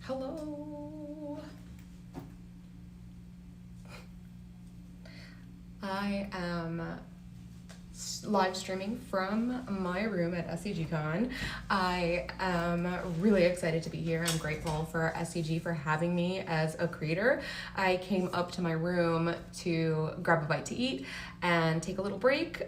Hello. I am live streaming from my room at SCGCon. I am really excited to be here. I'm grateful for SCG for having me as a creator. I came up to my room to grab a bite to eat and take a little break.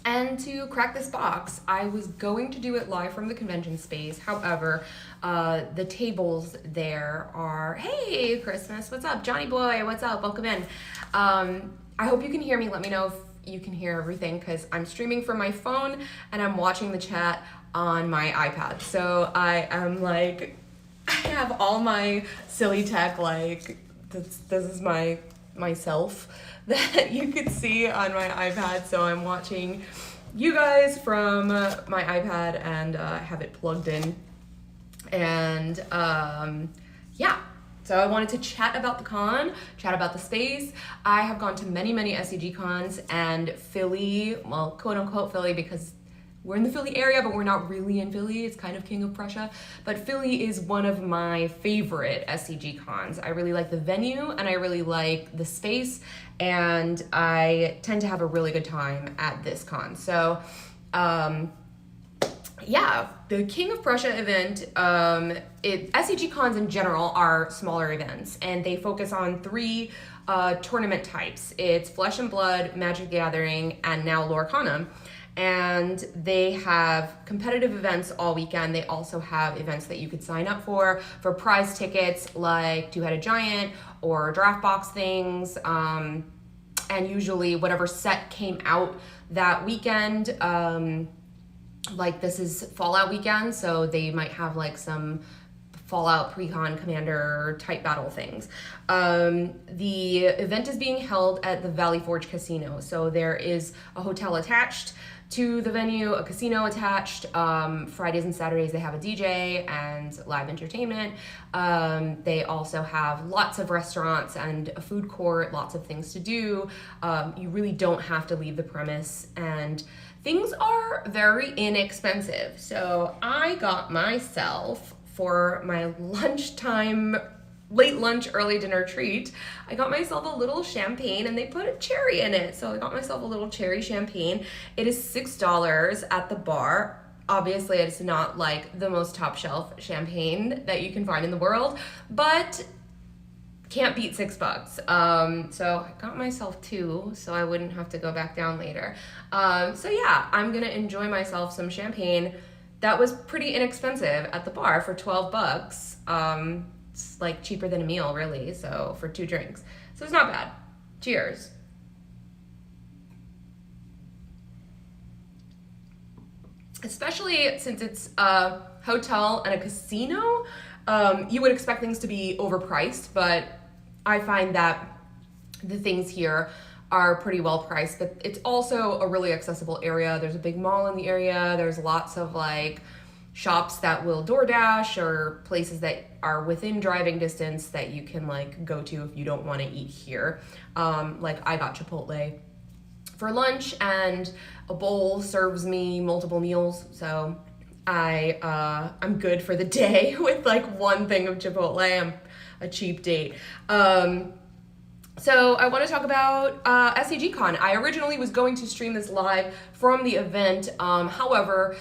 And to crack this box. I was going to do it live from the convention space. However, the tables there are, hey, Christmas, what's up? Johnny boy, what's up? Welcome in. I hope you can hear me. Let me know if you can hear everything because I'm streaming from my phone and I'm watching the chat on my iPad. So I am like, I have all my silly tech, like this is myself that you could see on my iPad. So I'm watching you guys from my iPad and have it plugged in. And yeah, so I wanted to chat about the con, chat about the space. I have gone to many SCG cons, and Philly, well, quote unquote Philly, because we're in the Philly area, but we're not really in Philly. It's kind of King of Prussia. But Philly is one of my favorite SCG cons. I really like the venue and I really like the space, and I tend to have a really good time at this con. So, yeah, the King of Prussia event, SCG cons in general are smaller events, and they focus on three tournament types. It's Flesh and Blood, Magic the Gathering, and now Lorcana. And they have competitive events all weekend. They also have events that you could sign up for prize tickets like Two-Headed Giant or draft box things. And usually whatever set came out that weekend, like this is Fallout weekend, so they might have like some Fallout pre-con commander type battle things. The event is being held at the Valley Forge Casino. So there is a hotel attached to the venue, a casino attached. Fridays and Saturdays they have a DJ and live entertainment. They also have lots of restaurants and a food court, lots of things to do. You really don't have to leave the premise, and things are very inexpensive. So I got myself, for my lunchtime, late lunch, early dinner treat, I got myself a little champagne, and they put a cherry in it. So I got myself a little cherry champagne. It is $6 at the bar. Obviously, it's not like the most top shelf champagne that you can find in the world, but can't beat $6. So I got myself two, so I wouldn't have to go back down later. So yeah, I'm gonna enjoy myself some champagne. That was pretty inexpensive at the bar for $12. It's like cheaper than a meal, really, so for 2 drinks. So it's not bad. Cheers. Especially since it's a hotel and a casino, you would expect things to be overpriced, but I find that the things here are pretty well priced, but it's also a really accessible area. There's a big mall in the area. There's lots of like shops that will DoorDash or places that are within driving distance that you can like go to if you don't want to eat here. Like I got Chipotle for lunch, and a bowl serves me multiple meals. So I'm good for the day with like one thing of Chipotle. I'm a cheap date. So I want to talk about SCGCon. I originally was going to stream this live from the event. However,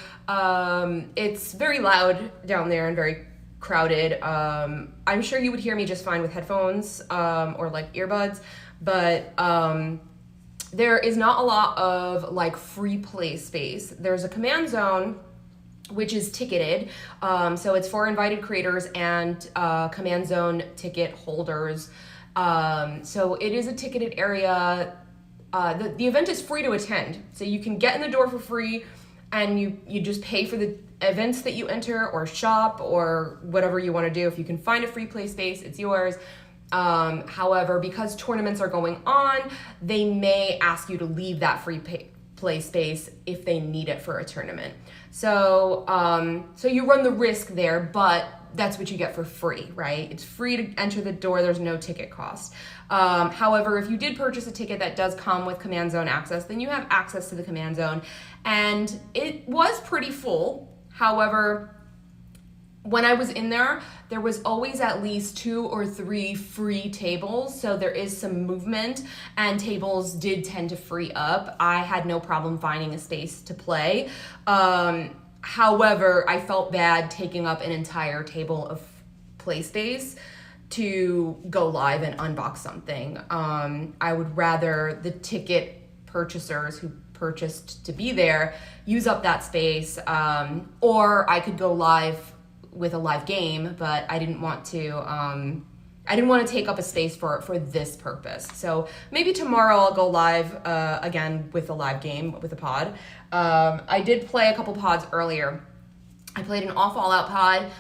it's very loud down there and very crowded. I'm sure you would hear me just fine with headphones or like earbuds, but there is not a lot of like free play space. There's a command zone which is ticketed. So it's for invited creators and command zone ticket holders. So it is a ticketed area. The event is free to attend. So you can get in the door for free, and you just pay for the events that you enter or shop or whatever you want to do. If you can find a free play space, it's yours. However, because tournaments are going on, they may ask you to leave that free play space if they need it for a tournament. So, so you run the risk there, but that's what you get for free, right? It's free to enter the door. There's no ticket cost. However, if you did purchase a ticket that does come with command zone access, then you have access to the command zone, and it was pretty full. However, when I was in there, there was always at least 2 or 3 free tables, so there is some movement, and tables did tend to free up. I had no problem finding a space to play. However, I felt bad taking up an entire table of play space to go live and unbox something. I would rather the ticket purchasers who purchased to be there use up that space, or I could go live with a live game, but I didn't want to take up a space for this purpose. So maybe tomorrow I'll go live again with a live game with a pod. I did play a couple pods earlier. I played an All Fallout pod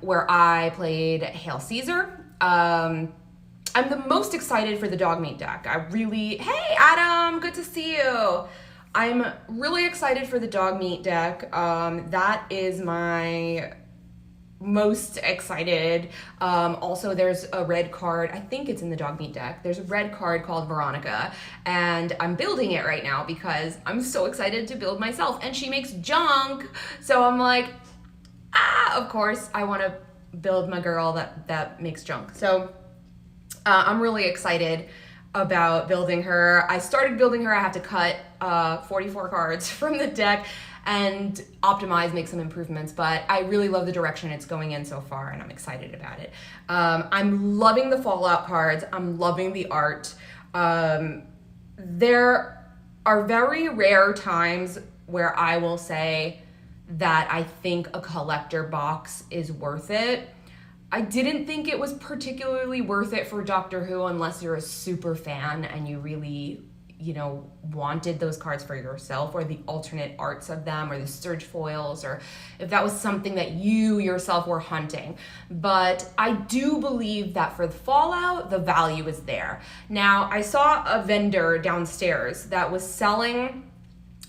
where I played Hail Caesar. I'm the most excited for the dog meat deck. Hey Adam, good to see you. I'm really excited for the dog meat deck. That is my most excited. Also, there's a red card. I think it's in the dog meat deck. There's a red card called Veronica, and I'm building it right now because I'm so excited to build myself. And she makes junk, so I'm like, of course, I want to build my girl that makes junk. So I'm really excited about building her. I started building her. I have to cut 44 cards from the deck and optimize, make some improvements, but I really love the direction it's going in so far, and I'm excited about it. I'm loving the Fallout cards. I'm loving the art. There are very rare times where I will say that I think a collector box is worth it. I didn't think it was particularly worth it for Doctor Who unless you're a super fan and you really, wanted those cards for yourself, or the alternate arts of them, or the Surge foils, or if that was something that you yourself were hunting. But I do believe that for the Fallout, the value is there. Now, I saw a vendor downstairs that was selling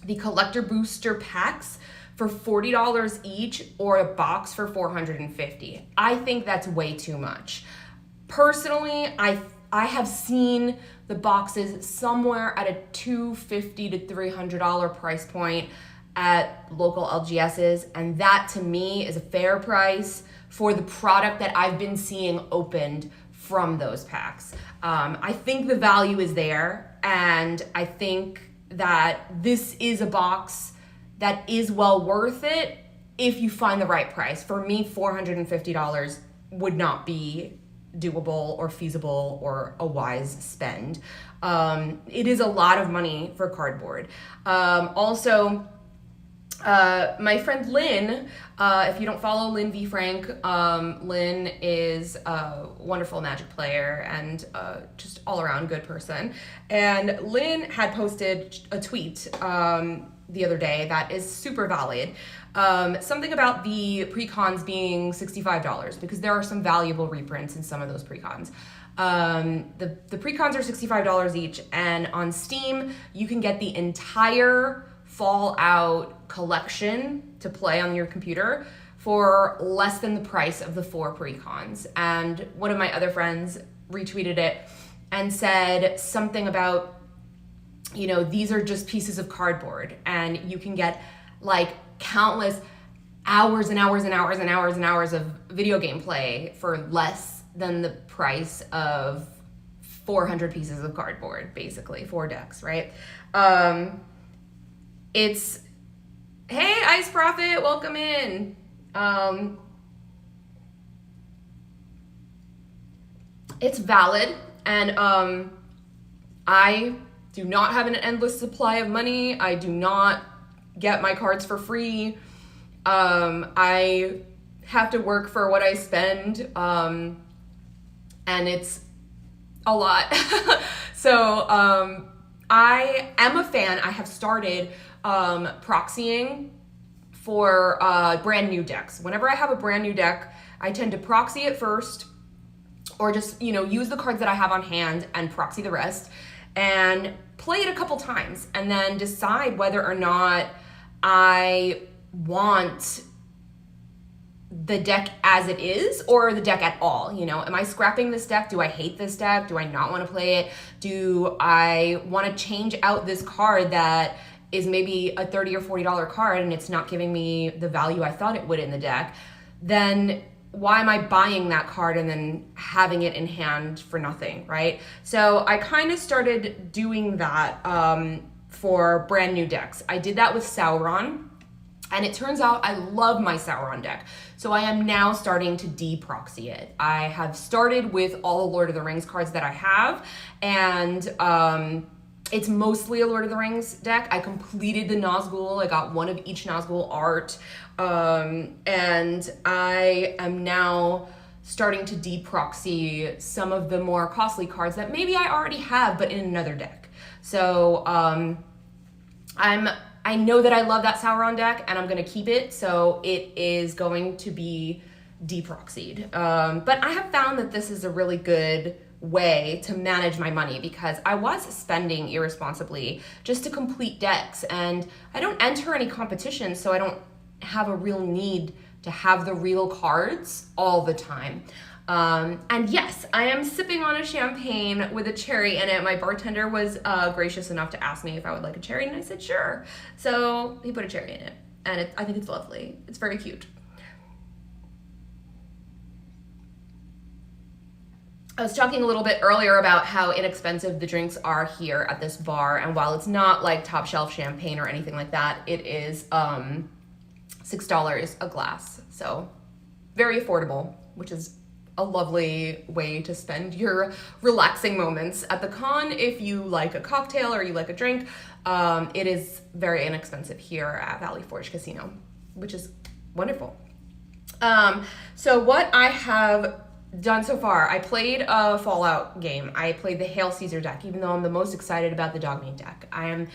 the collector booster packs for $40 each, or a box for $450. I think that's way too much. Personally, I have seen the boxes somewhere at a $250 to $300 price point at local LGSs, and that to me is a fair price for the product that I've been seeing opened from those packs. I think the value is there, and I think that this is a box that is well worth it if you find the right price. For me, $450 would not be doable or feasible or a wise spend. It is a lot of money for cardboard. Also, my friend Lynn, if you don't follow Lynn V. Frank, Lynn is a wonderful Magic player and just all around good person. And Lynn had posted a tweet the other day that is super valid. Something about the pre-cons being $65 because there are some valuable reprints in some of those pre-cons. The pre-cons are $65 each, and on Steam you can get the entire Fallout collection to play on your computer for less than the price of the 4 pre-cons. And one of my other friends retweeted it and said something about, these are just pieces of cardboard, and you can get like countless hours and hours and hours and hours and hours of video game play for less than the price of 400 pieces of cardboard, basically 4 decks, right? It's, hey, Ice Prophet, welcome in. It's valid, and I do not have an endless supply of money. I do not get my cards for free. I have to work for what I spend, and it's a lot. So I am a fan. I have started proxying for brand new decks. Whenever I have a brand new deck, I tend to proxy it first, or just, use the cards that I have on hand and proxy the rest, and play it a couple times, and then decide whether or not I want the deck as it is, or the deck at all. Am I scrapping this deck? Do I hate this deck? Do I not want to play it? Do I want to change out this card that is maybe a $30 or $40 card and it's not giving me the value I thought it would in the deck? then why am I buying that card and then having it in hand for nothing, right? So I kind of started doing that for brand new decks. I did that with Sauron, and it turns out I love my Sauron deck. So I am now starting to de-proxy it. I have started with all the Lord of the Rings cards that I have, and it's mostly a Lord of the Rings deck. I completed the Nazgul. I got one of each Nazgul art. And I am now starting to de-proxy some of the more costly cards that maybe I already have, but in another deck. So I know that I love that Sauron deck, and I'm going to keep it, so it is going to be de-proxied. But I have found that this is a really good way to manage my money, because I was spending irresponsibly just to complete decks, and I don't enter any competitions, so I don't have a real need to have the real cards all the time. And yes, I am sipping on a champagne with a cherry in it. My bartender was gracious enough to ask me if I would like a cherry, and I said sure. So he put a cherry in it, and I think it's lovely. It's very cute. I was talking a little bit earlier about how inexpensive the drinks are here at this bar, and while it's not like top shelf champagne or anything like that, it is $6 a glass. So very affordable, which is a lovely way to spend your relaxing moments at the con. If you like a cocktail or you like a drink, it is very inexpensive here at Valley Forge Casino, which is wonderful. So what I have done so far, I played a Fallout game. I played the Hail Caesar deck, even though I'm the most excited about the Dogmeat deck. I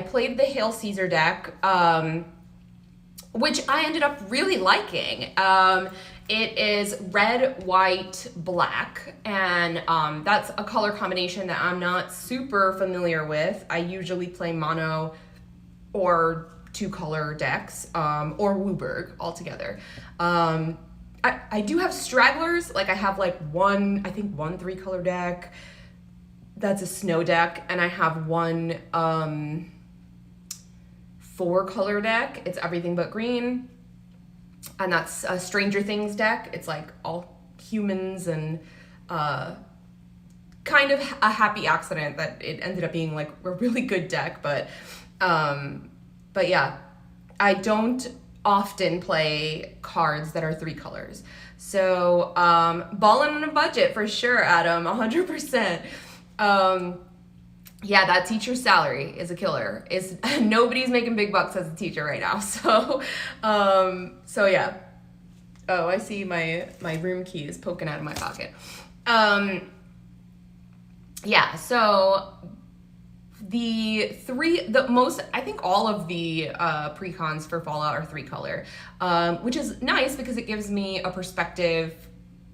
played the Hail Caesar deck, which I ended up really liking. It is red, white, black, and that's a color combination that I'm not super familiar with. I usually play mono or two color decks, or Wooburg altogether. I do have stragglers, like I have like one 3-color deck that's a snow deck, and I have one 4-color deck. It's everything but green, and that's a Stranger Things deck. It's like all humans, and kind of a happy accident that it ended up being like a really good deck, but yeah, I don't often play cards that are 3 colors. So ballin' on a budget for sure, Adam, 100%. Yeah, that teacher's salary is a killer. Nobody's making big bucks as a teacher right now. So yeah. Oh, I see my room key is poking out of my pocket. Yeah, so I think all of the pre-cons for Fallout are 3-color, which is nice because it gives me a perspective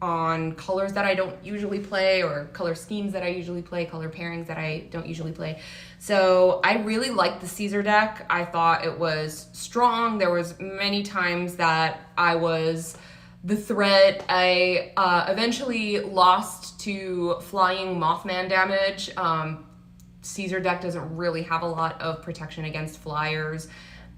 on colors that I don't usually play, or color schemes that I usually play, color pairings that I don't usually play. So I really liked the Caesar deck. I thought it was strong. There was many times that I was the threat. I eventually lost to flying Mothman damage. Caesar deck doesn't really have a lot of protection against flyers,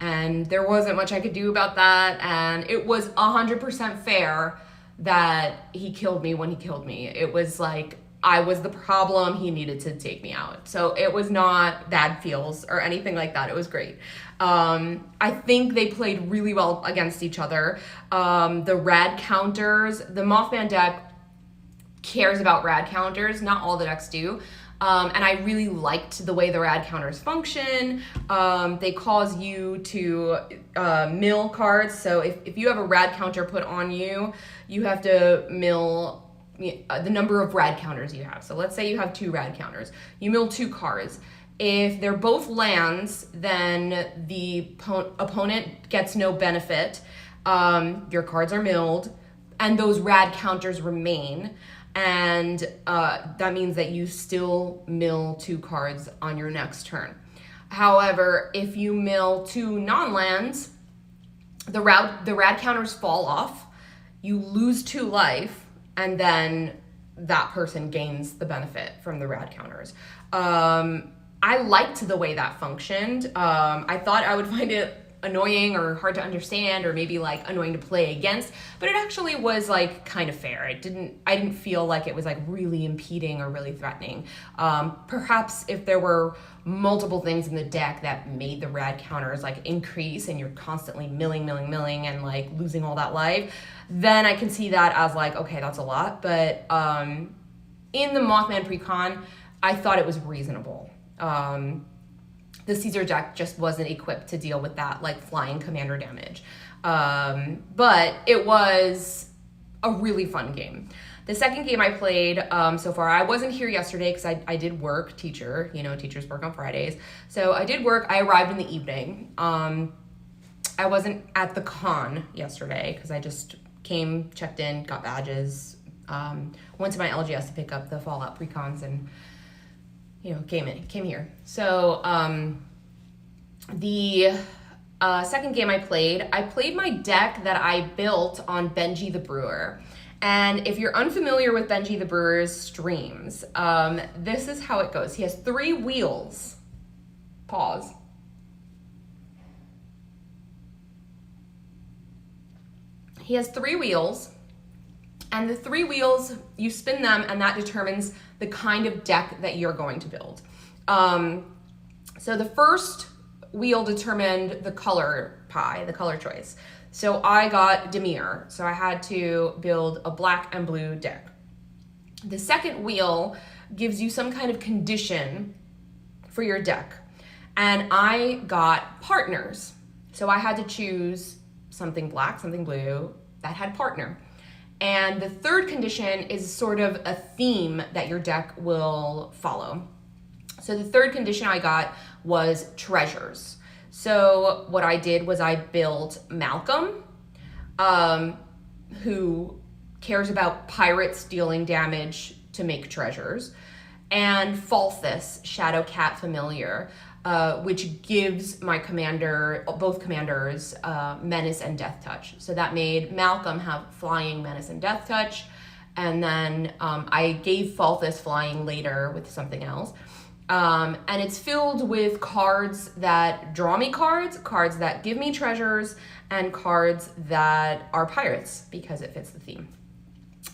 and there wasn't much I could do about that, and it was 100% fair that he killed me when he killed me. It was like I was the problem, he needed to take me out. So it was not bad feels or anything like that. It was great. I think they played really well against each other. The rad counters, the Mothman deck cares about rad counters, not all the decks do. And I really liked the way the rad counters function. They cause you to mill cards. So if you have a rad counter put on you, you have to mill the number of rad counters you have. So let's say you have 2 rad counters. You mill 2 cards. If they're both lands, then the opponent gets no benefit. Your cards are milled, and those rad counters remain. And that means that you still mill 2 cards on your next turn. However, if you mill 2 non-lands, the rad counters fall off, you lose 2 life, and then that person gains the benefit from the rad counters. I liked the way that functioned. I thought I would find it annoying or hard to understand or maybe like annoying to play against, but it actually was like kind of fair. I didn't feel like it was like really impeding or really threatening. Perhaps if there were multiple things in the deck that made the rad counters like increase and you're constantly milling and like losing all that life, then I can see that as like, okay, that's a lot. But in the Mothman Precon, I thought it was reasonable. The Caesar deck just wasn't equipped to deal with that like flying commander damage. But it was a really fun game. The second game I played so far, I wasn't here yesterday because I did work, teacher, teachers work on Fridays. So I did work, I arrived in the evening. I wasn't at the con yesterday because I just came, checked in, got badges, went to my LGS to pick up the Fallout precons and came here. So the second game I played my deck that I built on Benji the Brewer. And if you're unfamiliar with Benji the Brewer's streams, this is how it goes. He has 3 wheels. Pause. He has 3 wheels, and the 3 wheels, you spin them, and that determines the kind of deck that you're going to build. So the first wheel determined the color pie, the color choice. So I got Demir, so I had to build a black and blue deck. The second wheel gives you some kind of condition for your deck, and I got partners. So I had to choose something black, something blue that had partner. And the third condition is sort of a theme that your deck will follow. So the third condition I got was treasures. So what I did was I built Malcolm, who cares about pirates dealing damage to make treasures, and Falthus, Shadow Cat Familiar, which gives my both commanders, Menace and Death Touch. So that made Malcolm have Flying, Menace, and Death Touch. And then I gave Falthus Flying later with something else. And it's filled with cards that draw me cards that give me treasures, and cards that are pirates because it fits the theme.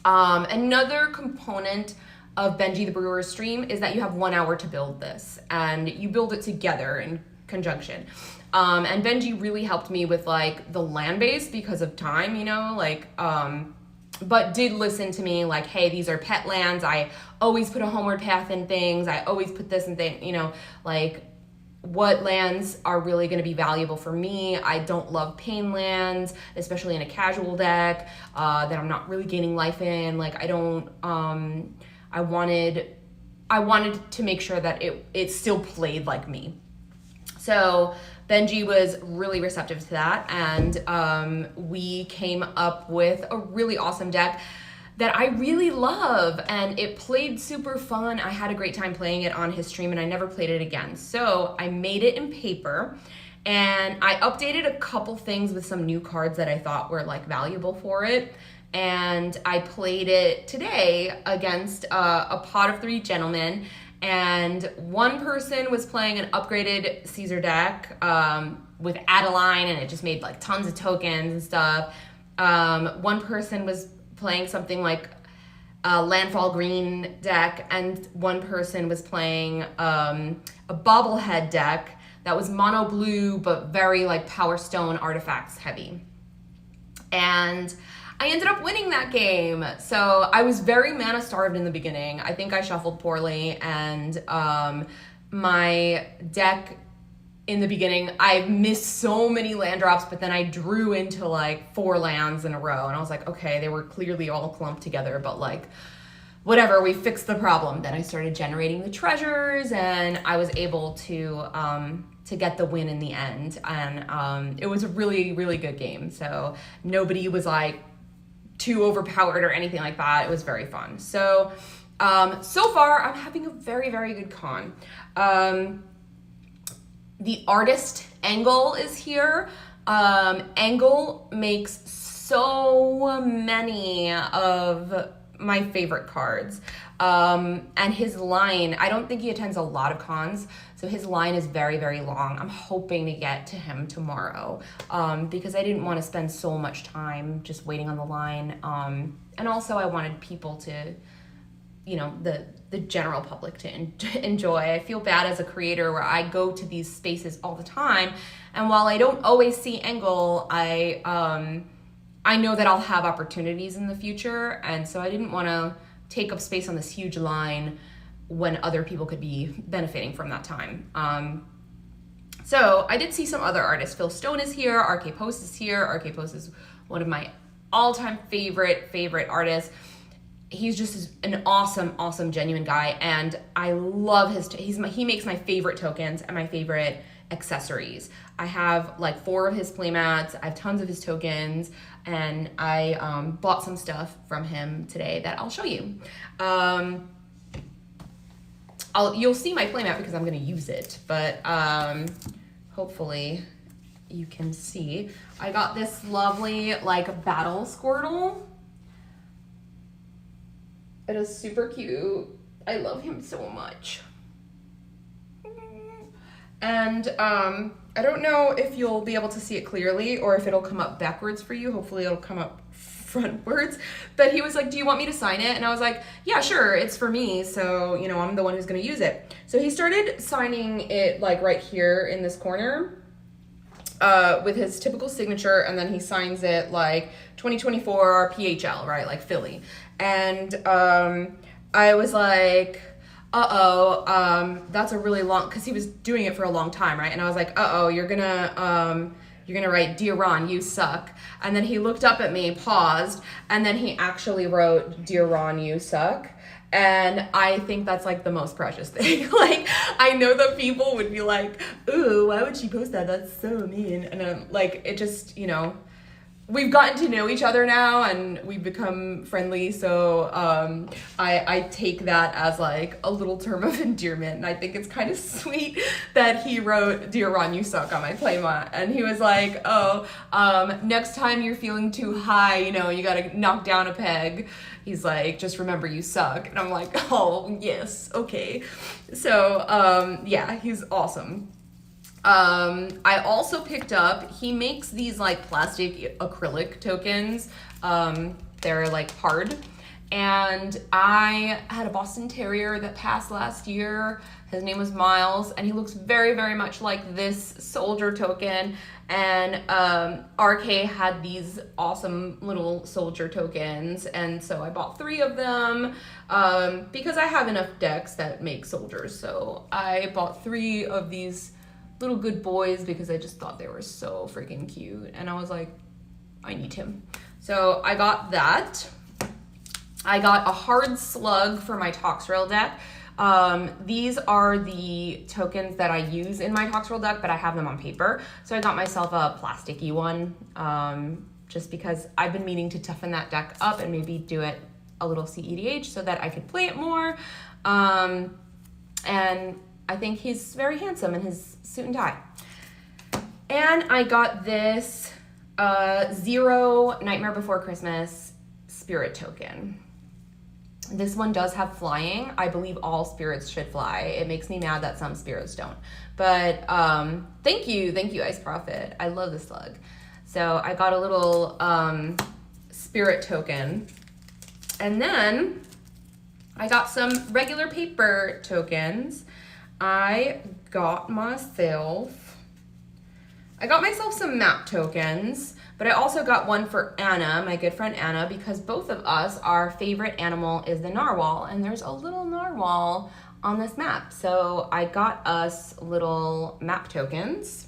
Another component of Benji the Brewer's stream is that you have 1 hour to build this, and you build it together in conjunction. And Benji really helped me with like the land base because of time, but did listen to me like, hey, these are pet lands. I always put a homeward path in things. I always put this and thing, like what lands are really going to be valuable for me. I don't love pain lands, especially in a casual deck that I'm not really gaining life in. Like I wanted to make sure that it still played like me. So Benji was really receptive to that, and we came up with a really awesome deck that I really love, and it played super fun. I had a great time playing it on his stream, and I never played it again. So I made it in paper, and I updated a couple things with some new cards that I thought were like valuable for it. And I played it today against a pot of 3 gentlemen, and one person was playing an upgraded Caesar deck with Adeline, and it just made like tons of tokens and stuff. One person was playing something like a Landfall Green deck, and one person was playing a bobblehead deck that was mono blue but very like Power Stone artifacts heavy. And I ended up winning that game. So I was very mana starved in the beginning. I think I shuffled poorly, and my deck in the beginning, I missed so many land drops, but then I drew into like 4 lands in a row, and I was like, okay, they were clearly all clumped together, but like whatever, we fixed the problem. Then I started generating the treasures, and I was able to get the win in the end. And it was a really, really good game. So nobody was like too overpowered or anything like that. It was very fun. So so far I'm having a very, very good con. The artist Angle is here. Angle makes so many of my favorite cards. And his line, I don't think he attends a lot of cons, so his line is very, very long. I'm hoping to get to him tomorrow, because I didn't want to spend so much time just waiting on the line. And also I wanted people to, you know, the general public to enjoy. I feel bad as a creator where I go to these spaces all the time, and while I don't always see Engel, I know that I'll have opportunities in the future, and so I didn't want to take up space on this huge line when other people could be benefiting from that time. So I did see some other artists. Phil Stone is here, RK Post is here. RK Post is one of my all-time favorite artists. He's just an awesome, genuine guy, and I love he makes my favorite tokens and my favorite accessories. I have like 4 of his playmats, I have tons of his tokens, and I bought some stuff from him today that I'll show you. You'll see my playmat because I'm gonna use it, but hopefully you can see. I got this lovely like battle Squirtle. It is super cute. I love him so much. And I don't know if you'll be able to see it clearly or if it'll come up backwards for you. Hopefully it'll come up frontwards. But he was like, do you want me to sign it? And I was like, yeah, sure, it's for me. So, you know, I'm the one who's gonna use it. So he started signing it like right here in this corner with his typical signature, and then he signs it like 2024 PHL, right? Like Philly. And I was like, that's a really long, because he was doing it for a long time, right? And I was like, you're gonna write, "Dear Ron, you suck." And then he looked up at me, paused, and then he actually wrote, "Dear Ron, you suck." And I think that's like the most precious thing. Like, I know that people would be like, ooh, why would she post that? That's so mean. And I'm like, it just, you know, we've gotten to know each other now and we've become friendly. So I take that as like a little term of endearment. And I think it's kind of sweet that he wrote, "Dear Ron, you suck" on my playmat. And he was like, next time you're feeling too high, you know, you got to knock down a peg. He's like, just remember you suck. And I'm like, oh, yes, okay. So, yeah, he's awesome. I also picked up, he makes these like plastic acrylic tokens. They're like hard. And I had a Boston Terrier that passed last year. His name was Miles, and he looks very, very much like this soldier token. And RK had these awesome little soldier tokens, and so I bought 3 of them because I have enough decks that make soldiers. So I bought 3 of these little good boys because I just thought they were so freaking cute, and I was like, I need him. So I got that. I got a hard slug for my Toxrail deck. These are the tokens that I use in my Toxrail deck, but I have them on paper. So I got myself a plasticky one, just because I've been meaning to toughen that deck up and maybe do it a little CEDH so that I could play it more. And I think he's very handsome in his suit and tie. And I got this 0 Nightmare Before Christmas spirit token. This one does have flying. I believe all spirits should fly. It makes me mad that some spirits don't. But thank you, Ice Prophet. I love this slug. So I got a little spirit token. And then I got some regular paper tokens. I got myself some map tokens, but I also got one for Anna, my good friend Anna, because both of us, our favorite animal is the narwhal, and there's a little narwhal on this map. So I got us little map tokens.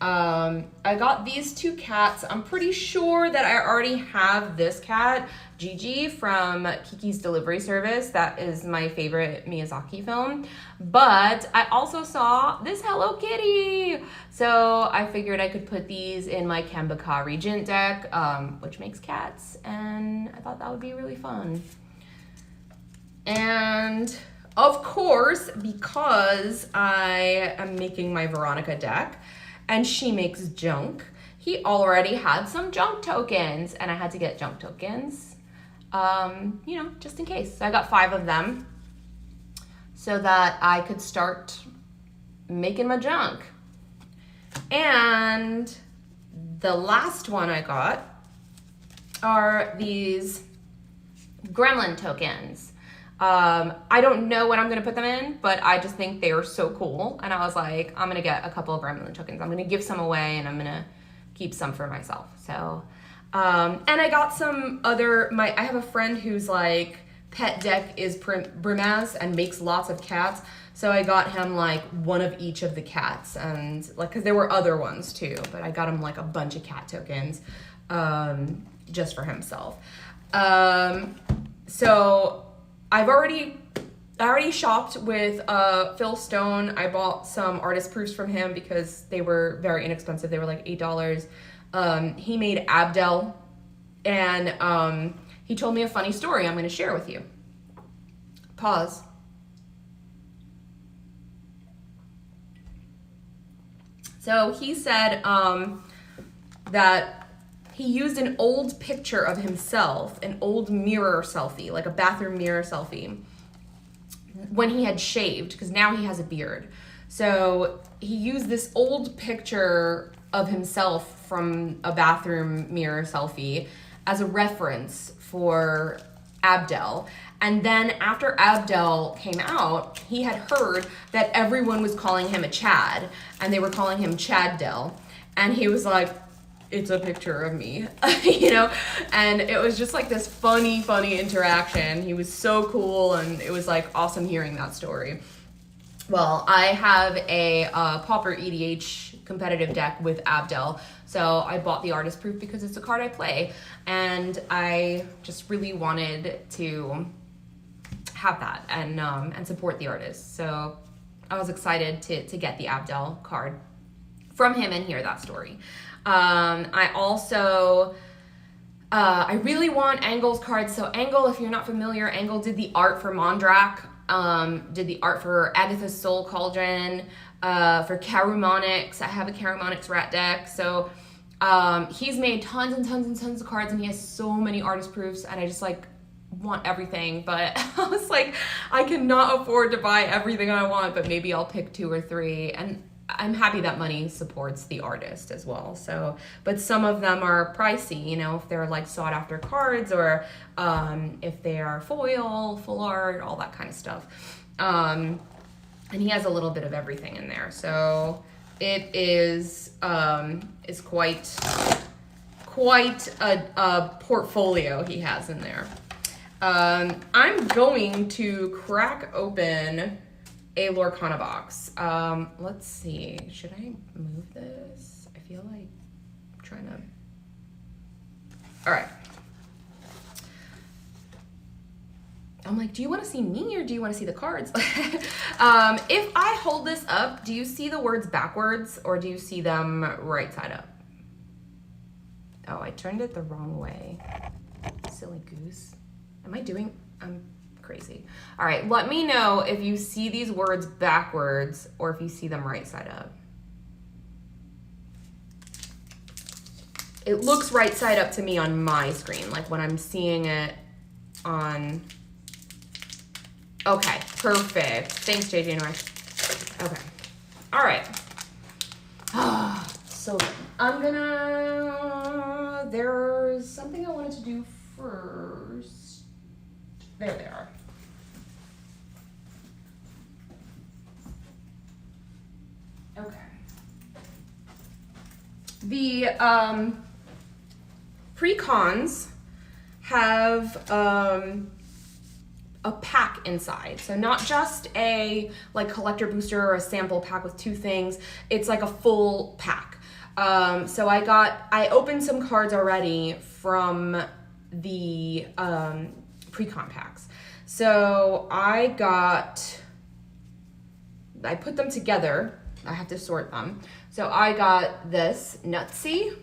I got these 2 cats. I'm pretty sure that I already have this cat, Gigi, from Kiki's Delivery Service. That is my favorite Miyazaki film. But I also saw this Hello Kitty. So I figured I could put these in my Kambaka Regent deck, which makes cats. And I thought that would be really fun. And of course, because I am making my Veronica deck, and she makes junk, he already had some junk tokens, and I had to get junk tokens. you know, just in case. So I got 5 of them so that I could start making my junk. And the last one I got are these gremlin tokens. I don't know what I'm gonna put them in, but I just think they are so cool. And I was like, I'm gonna get a couple of gremlin tokens. I'm gonna give some away and I'm gonna keep some for myself. So, and I got some other, I have a friend who's like, pet deck is Brimaz and makes lots of cats. So I got him like one of each of the cats, and like, cause there were other ones too, but I got him like a bunch of cat tokens, just for himself. So I already shopped with Phil Stone. I bought some artist proofs from him because they were very inexpensive. They were like $8. He made Abdel, and he told me a funny story I'm going to share with you. Pause. So he said that he used an old picture of himself, an old mirror selfie, like a bathroom mirror selfie, when he had shaved, because now he has a beard. So he used this old picture of himself from a bathroom mirror selfie as a reference for Abdel. And then after Abdel came out, he had heard that everyone was calling him a Chad, and they were calling him Chaddel. And he was like, it's a picture of me, you know? And it was just like this funny interaction. He was so cool, and it was like awesome hearing that story. Well, I have a Pauper EDH competitive deck with Abdel, so I bought the artist proof because it's a card I play, and I just really wanted to have that and support the artist. So I was excited to get the Abdel card from him and hear that story. I also I really want Angle's cards. So Angle, if you're not familiar, Angle did the art for Mondrak, did the art for Agatha's Soul Cauldron, for Karumonics. I have a Karumonics rat deck. So he's made tons and tons of cards, and he has so many artist proofs, and I just like want everything. But I was like, I cannot afford to buy everything I want, but maybe I'll pick 2 or 3. And I'm happy that money supports the artist as well. So, but some of them are pricey, you know, if they're like sought after cards, or if they are foil, full art, all that kind of stuff. And he has a little bit of everything in there. So it is quite a portfolio he has in there. I'm going to crack open a Lorcana box. Let's see. Should I move this? I feel like I'm trying to. All right. I'm like, do you want to see me or do you want to see the cards? If I hold this up, do you see the words backwards or do you see them right side up? Oh, I turned it the wrong way. Silly goose. I'm crazy. All right, let me know if you see these words backwards or if you see them right side up. It looks right side up to me on my screen, like when I'm seeing it on. Okay, perfect. Thanks, JJ North. Okay. All right. So there's something I wanted to do first. There they are. Okay. The pre-cons have a pack inside. So not just a like collector booster or a sample pack with 2 things. It's like a full pack. So I opened some cards already from the pre-con packs. So I put them together. I have to sort them. So I got this Nutsy,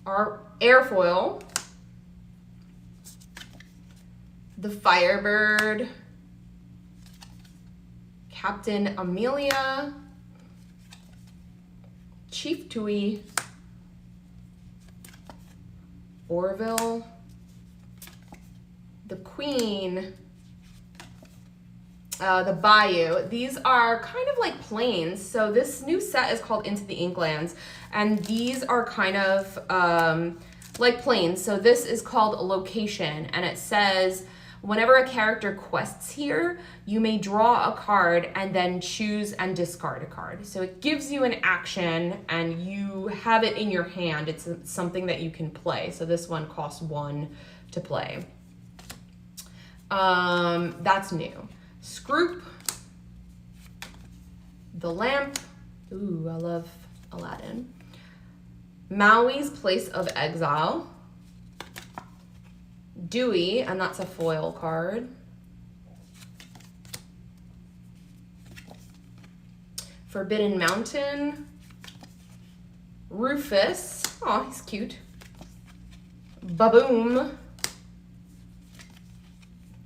our airfoil, the Firebird, Captain Amelia, Chief Tui, Orville, the Queen, the Bayou. These are kind of like planes. So this new set is called Into the Inklands, and these are kind of like planes. So this is called a location, and it says whenever a character quests here, you may draw a card and then choose and discard a card. So it gives you an action and you have it in your hand. It's something that you can play. So this one costs 1 to play. That's new. Scroop, the Lamp. Ooh, I love Aladdin. Maui's Place of Exile. Dewey, and that's a foil card. Forbidden Mountain. Rufus. Oh, he's cute. Baboom.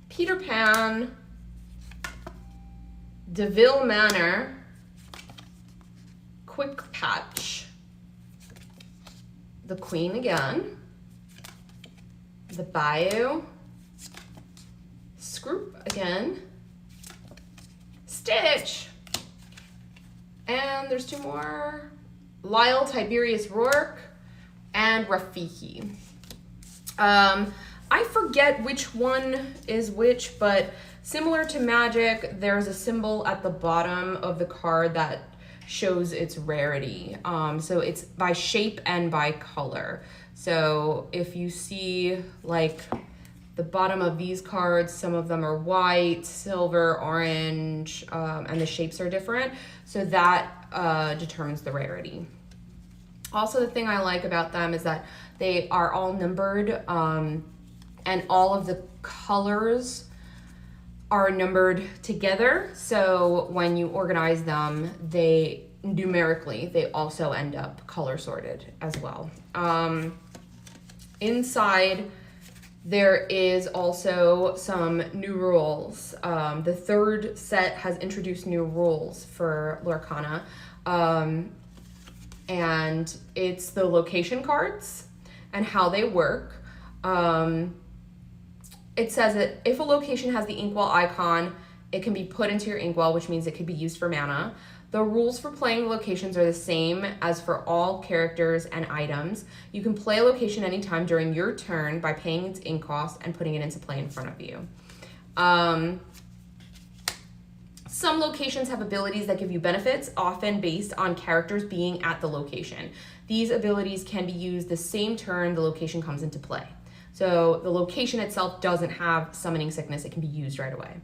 Peter Pan. DeVille Manor. Quick Patch. The Queen again. The Bayou. Scroop again. Stitch. And there's 2 more. Lyle, Tiberius Rourke, and Rafiki. I forget which one is which, but similar to Magic, there's a symbol at the bottom of the card that shows its rarity. So it's by shape and by color. So if you see like the bottom of these cards, some of them are white, silver, orange, and the shapes are different. So that determines the rarity. Also, the thing I like about them is that they are all numbered, and all of the colors are numbered together. So when you organize them, they numerically, they also end up color sorted as well. Inside, there is also some new rules. The 3rd set has introduced new rules for Lorcana, and it's the location cards and how they work. It says that if a location has the inkwell icon, it can be put into your inkwell, which means it could be used for mana. The rules for playing locations are the same as for all characters and items. You can play a location anytime during your turn by paying its ink cost and putting it into play in front of you. Some locations have abilities that give you benefits, often based on characters being at the location. These abilities can be used the same turn the location comes into play. So the location itself doesn't have summoning sickness. It can be used right away.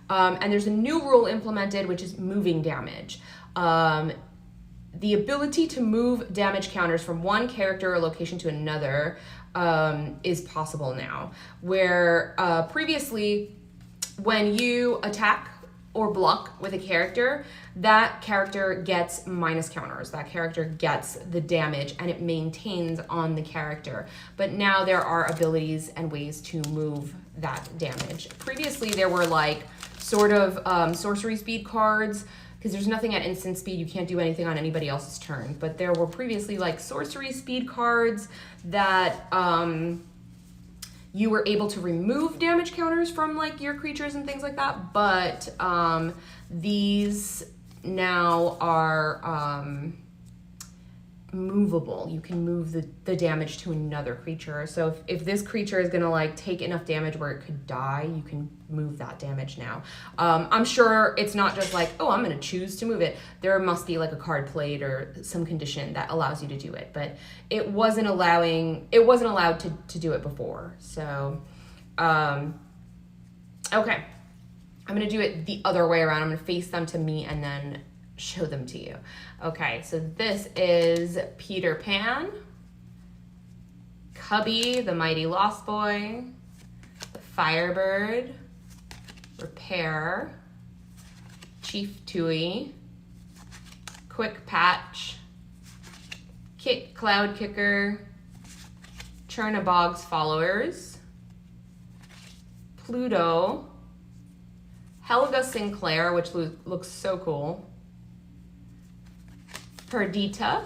And there's a new rule implemented, which is moving damage. The ability to move damage counters from one character or location to another is possible now, where previously when you attack or block with a character, that character gets minus counters. That character gets the damage and it maintains on the character. But now there are abilities and ways to move that damage. Previously there were like sort of sorcery speed cards, because there's nothing at instant speed. You can't do anything on anybody else's turn. But there were previously like sorcery speed cards that you were able to remove damage counters from like your creatures and things like that. But these now are movable. You can move the damage to another creature. So if this creature is gonna like take enough damage where it could die, you can move that damage now. I'm sure it's not just like, oh, I'm gonna choose to move it. There must be like a card played or some condition that allows you to do it, but it wasn't allowed to do it before. So okay, I'm gonna do it the other way around. I'm gonna face them to me and then show them to you. Okay, so this is Peter Pan, Cubby, the Mighty Lost Boy, the Firebird, Repair, Chief Tui, Quick Patch, Cloud Kicker, Chernabog's Followers, Pluto, Helga Sinclair, which looks so cool, Perdita,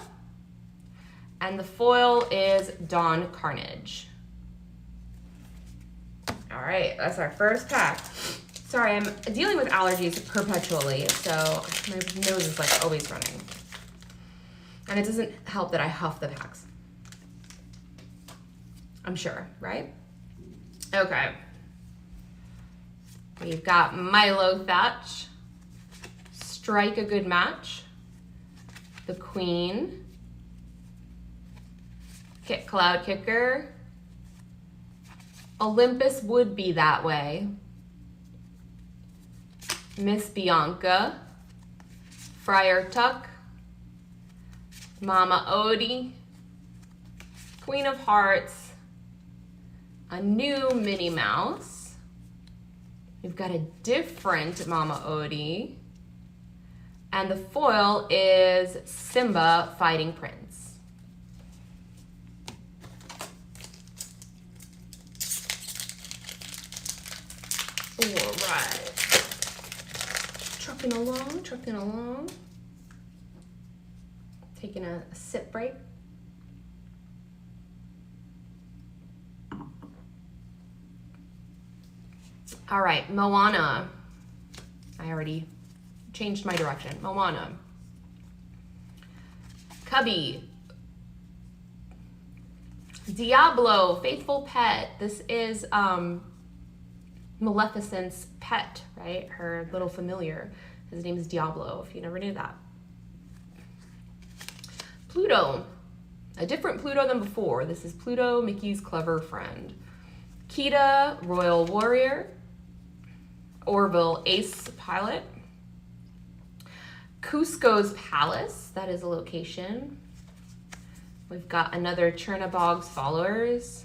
and the foil is Dawn Carnage. All right, that's our first pack. Sorry, I'm dealing with allergies perpetually, so my nose is like always running. And it doesn't help that I huff the packs. I'm sure, right? Okay. We've got Milo Thatch, Strike a Good Match, the Queen, Kit Cloud Kicker, Olympus Would Be That Way, Miss Bianca, Friar Tuck, Mama Odie, Queen of Hearts, a new Minnie Mouse. We've got a different Mama Odie. And the foil is Simba Fighting Prince. All right. Trucking along, trucking along. Taking a sip break. All right, Moana. I already changed my direction. Moana. Cubby. Diablo, Faithful Pet. This is Maleficent's pet, right? Her little familiar. His name is Diablo, if you never knew that. Pluto. A different Pluto than before. This is Pluto, Mickey's clever friend. Kita, Royal Warrior. Orville, Ace Pilot. Cusco's Palace, that is a location. We've got another Chernabog's Followers.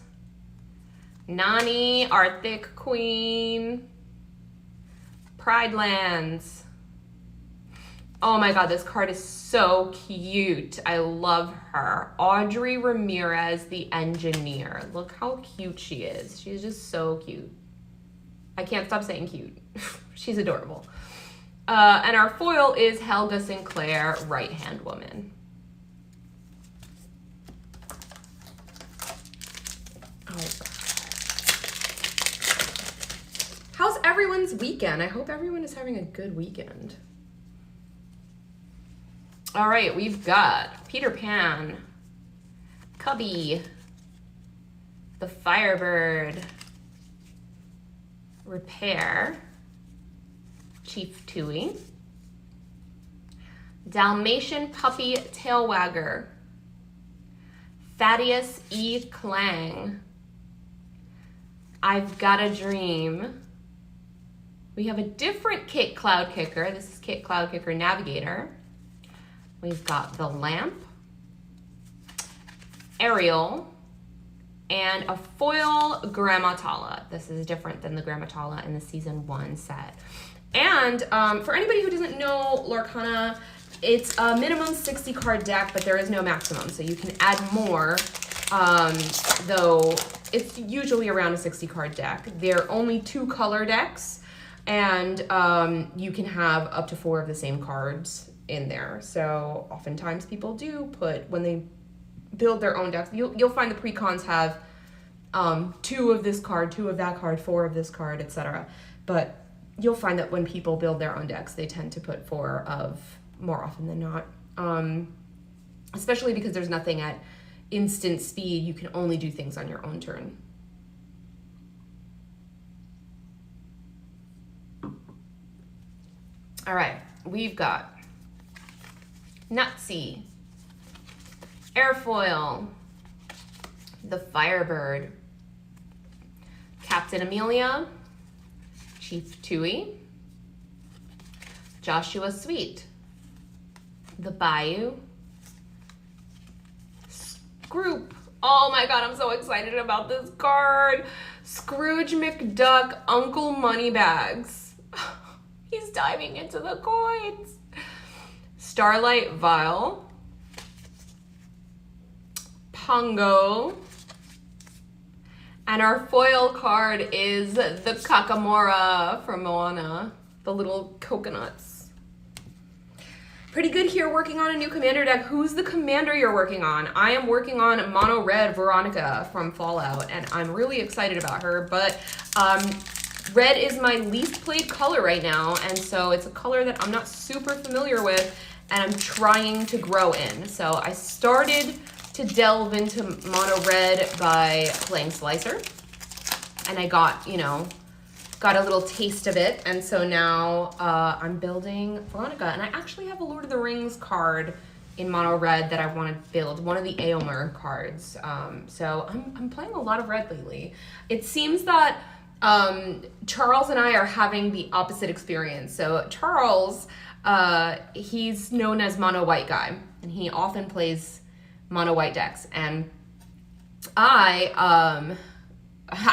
Nani, Arctic Queen. Pride Lands. Oh my God, this card is so cute. I love her. Audrey Ramirez, the Engineer. Look how cute she is. She's just so cute. I can't stop saying cute. She's adorable. And our foil is Helga Sinclair, Right Hand Woman. How's everyone's weekend? I hope everyone is having a good weekend. All right, we've got Peter Pan, Cubby, the Firebird, Repair, Chief Tui, Dalmatian Puppy Tailwagger, Thaddeus E. Clang, I've Got a Dream. We have a different Kit Cloud Kicker. This is Kit Cloud Kicker Navigator. We've got the Lamp, Ariel, and a foil Grammatala. This is different than the Grammatala in the season 1 set. And for anybody who doesn't know Lorcana, it's a minimum 60 card deck, but there is no maximum. So you can add more, though it's usually around a 60 card deck. They're only 2 color decks, and you can have up to 4 of the same cards in there. So oftentimes people do put, when they build their own decks, you'll find the pre-cons have 2 of this card, 2 of that card, 4 of this card, etc. But you'll find that when people build their own decks, they tend to put 4 of more often than not. Especially because there's nothing at instant speed. You can only do things on your own turn. All right, we've got Nutsy, Airfoil, the Firebird, Captain Amelia, Chief Tui, Joshua Sweet, the Bayou, Scroop. Oh my God, I'm so excited about this card. Scrooge McDuck, Uncle Moneybags. He's diving into the coins. Starlight Vial, Pongo, and our foil card is the Kakamora from Moana, the little coconuts. Pretty good here working on a new commander deck. Who's the commander you're working on? I am working on mono red Veronica from Fallout, and I'm really excited about her, but red is my least played color right now, and so it's a color that I'm not super familiar with, and I'm trying to grow in. So I started to delve into mono red by playing Slicer, and I got, you know, got a little taste of it, and so now I'm building Veronica, and I actually have a Lord of the Rings card in mono red that I want to build, one of the Aomer cards. So I'm playing a lot of red lately. It seems that Charles and I are having the opposite experience. So Charles, he's known as mono white guy, and he often plays mono white decks, and I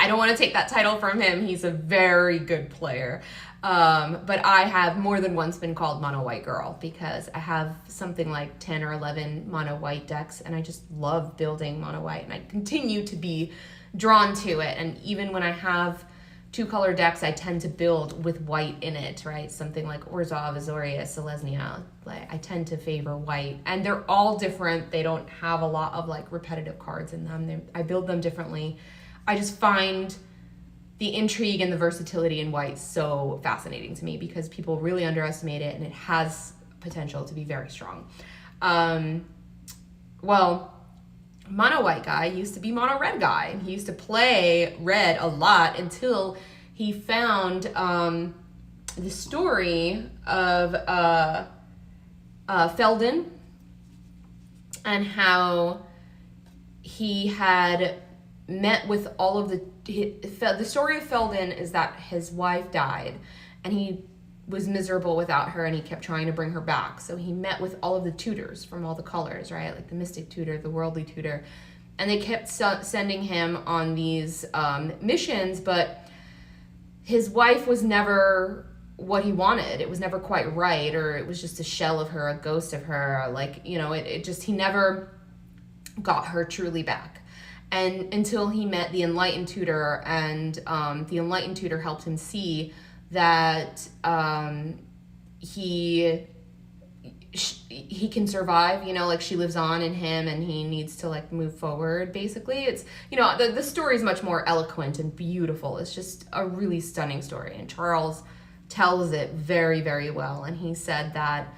don't want to take that title from him. He's a very good player. But I have more than once been called mono white girl because I have something like 10 or 11 mono white decks, and I just love building mono white, and I continue to be drawn to it. And even when I have two color decks, I tend to build with white in it, right? Something like Orzhov, Azoria, Selesnya. Like, I tend to favor white, and they're all different. They don't have a lot of like repetitive cards in them. I build them differently. I just find the intrigue and the versatility in white so fascinating to me because people really underestimate it, and it has potential to be very strong. Well, mono white guy used to be mono red guy, and he used to play red a lot until he found the story of Felden, and how he had met with all of the story of Felden is that his wife died, and he was miserable without her, and he kept trying to bring her back. So he met with all of the tutors from all the colors, right? Like the mystic tutor, the worldly tutor, and they kept sending him on these missions, but his wife was never what he wanted. It was never quite right, or it was just a shell of her, a ghost of her. Like, you know, he never got her truly back. And until he met the enlightened tutor, and the enlightened tutor helped him see that he can survive, you know, like she lives on in him, and he needs to like move forward. Basically, it's, you know, the story is much more eloquent and beautiful. It's just a really stunning story, and Charles tells it very, very well. And he said that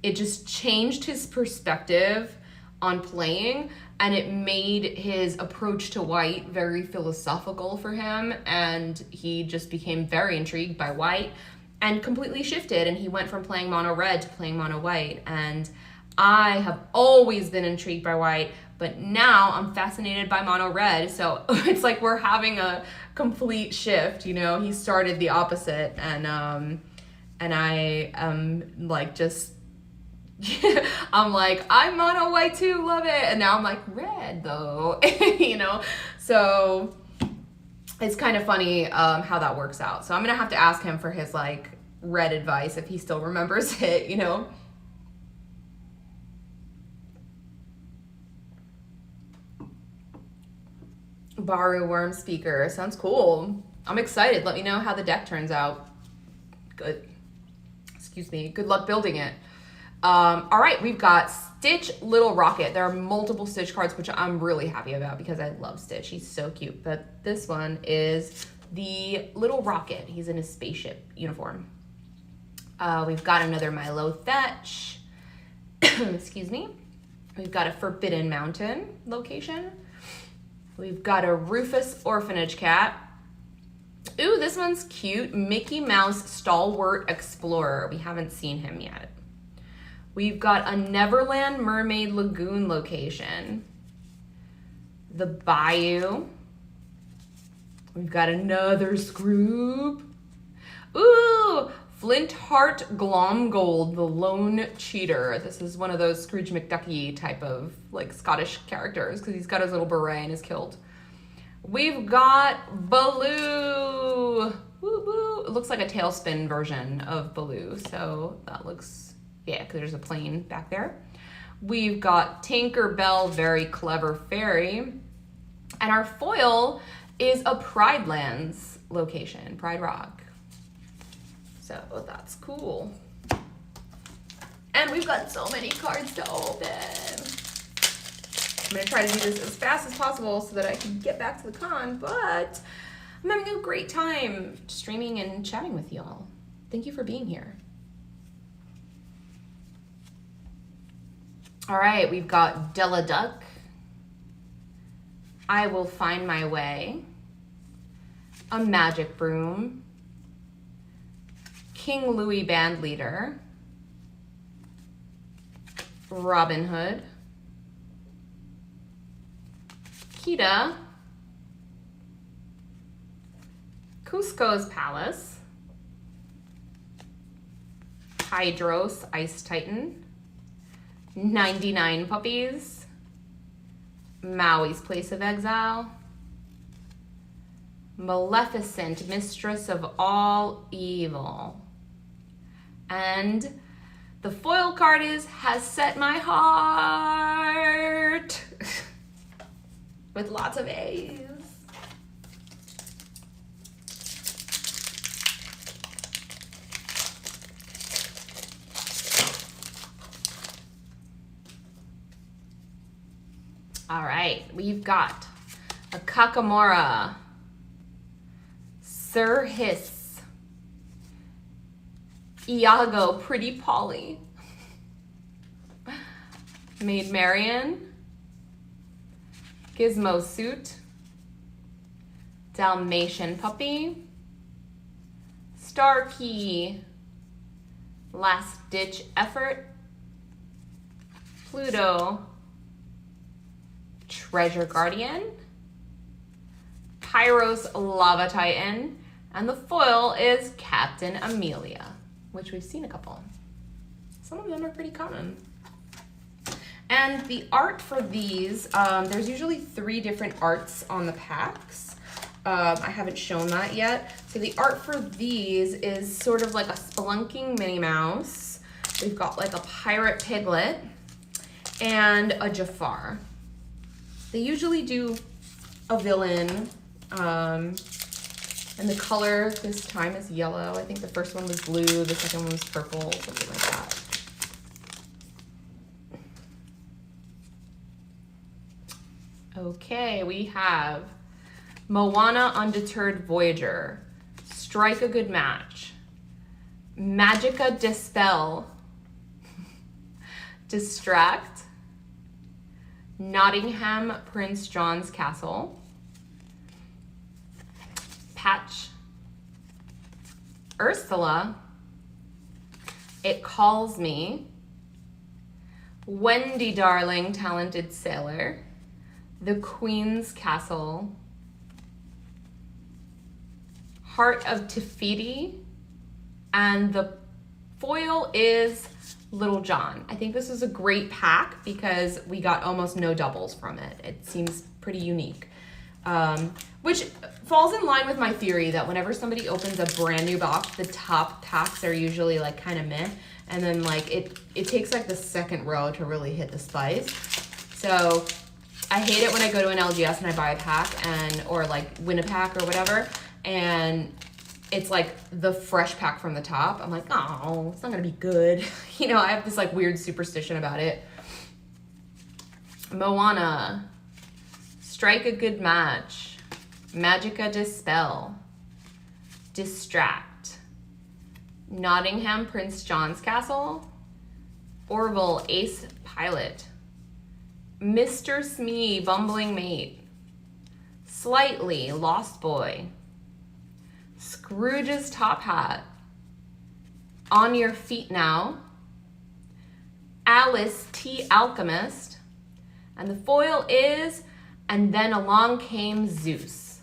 it just changed his perspective on playing, and it made his approach to white very philosophical for him, and he just became very intrigued by white and completely shifted, and he went from playing mono red to playing mono white. And I have always been intrigued by white, but now I'm fascinated by mono red. So it's like we're having a complete shift, you know. He started the opposite, and I am like just I'm like, I'm mono white too, love it. And now I'm like, red though, you know? So it's kind of funny how that works out. So I'm gonna have to ask him for his like red advice if he still remembers it, you know? Baru Worm Speaker, sounds cool. I'm excited. Let me know how the deck turns out. Good. Excuse me. Good luck building it. All right, we've got Stitch Little Rocket. There are multiple Stitch cards, which I'm really happy about because I love Stitch. He's so cute. But this one is the Little Rocket. He's in a spaceship uniform. We've got another Milo Fetch. Excuse me. We've got a Forbidden Mountain location. We've got a Rufus Orphanage Cat. Ooh, this one's cute. Mickey Mouse Stalwart Explorer. We haven't seen him yet. We've got a Neverland Mermaid Lagoon location. The Bayou. We've got another Scroob. Ooh, Flintheart Glomgold, the Lone Cheater. This is one of those Scrooge McDucky type of like Scottish characters because he's got his little beret and his kilt. We've got Baloo. Woo woo. It looks like a tailspin version of Baloo, so that looks, yeah, because there's a plane back there. We've got Tinkerbell, Very Clever Fairy. And our foil is a Pride Lands location, Pride Rock. So that's cool. And we've got so many cards to open. I'm gonna try to do this as fast as possible so that I can get back to the con, but I'm having a great time streaming and chatting with y'all. Thank you for being here. All right, we've got Della Duck, I Will Find My Way, a Magic Broom, King Louis Bandleader, Robin Hood, Kita, Cusco's Palace, Hydros Ice Titan, 99 Puppies, Maui's Place of Exile, Maleficent, Mistress of All Evil, and the foil card is Has Set My Heart with lots of A's. All right, we've got a Kakamora, Sir Hiss, Iago, Pretty Polly, Maid Marian, Gizmo Suit, Dalmatian Puppy, Starkey, Last Ditch Effort, Pluto, Treasure Guardian, Pyros Lava Titan, and the foil is Captain Amelia, which we've seen a couple. Some of them are pretty common. And the art for these, there's usually 3 different arts on the packs. I haven't shown that yet. So the art for these is sort of like a spelunking Minnie Mouse. We've got like a pirate piglet and a Jafar. They usually do a villain, and the color this time is yellow. I think the first one was blue, the second one was purple, something like that. Okay, we have Moana Undeterred Voyager, Strike a Good Match, Magica Dispel, Distract, Nottingham Prince John's Castle, Patch, Ursula, It Calls Me, Wendy Darling, Talented Sailor, The Queen's Castle, Heart of Tefiti, and the foil is Little John. I think this is a great pack because we got almost no doubles from it. It seems pretty unique, which falls in line with my theory that whenever somebody opens a brand new box, the top packs are usually like kind of meh, and then like it takes like the second row to really hit the spice. So I hate it when I go to an LGS and I buy a pack or like win a pack or whatever, and it's like the fresh pack from the top. I'm like, oh, it's not gonna be good. You know, I have this like weird superstition about it. Moana, Strike a Good Match, Magica Dispel, Distract, Nottingham Prince John's Castle, Orville Ace Pilot, Mr. Smee Bumbling Mate, Slightly Lost Boy, Scrooge's Top Hat, On Your Feet Now, Alice T. Alchemist, and the foil is And Then Along Came Zeus.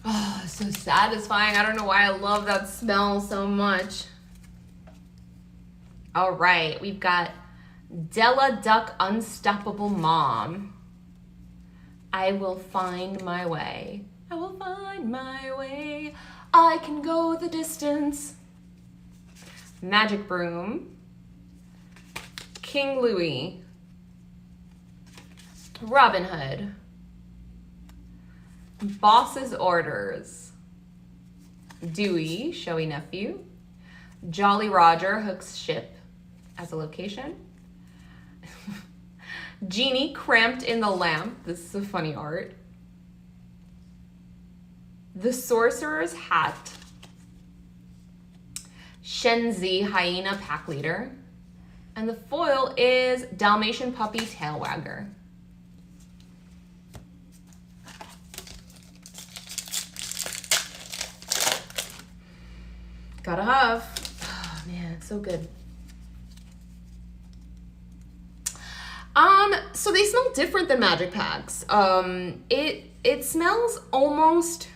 Oh, so satisfying. I don't know why I love that smell so much. All right, we've got Della Duck Unstoppable Mom. I will find my way. I will find my way. I can go the distance. Magic Broom. King Louis. Robin Hood. Boss's Orders. Dewey, showy nephew. Jolly Roger, Hook's ship as a location. Genie cramped in the lamp. This is a funny art. The Sorcerer's Hat. Shenzi, hyena pack leader. And the foil is Dalmatian puppy tail wagger. Gotta have. Oh man, it's so good. So they smell different than magic packs. It smells almost,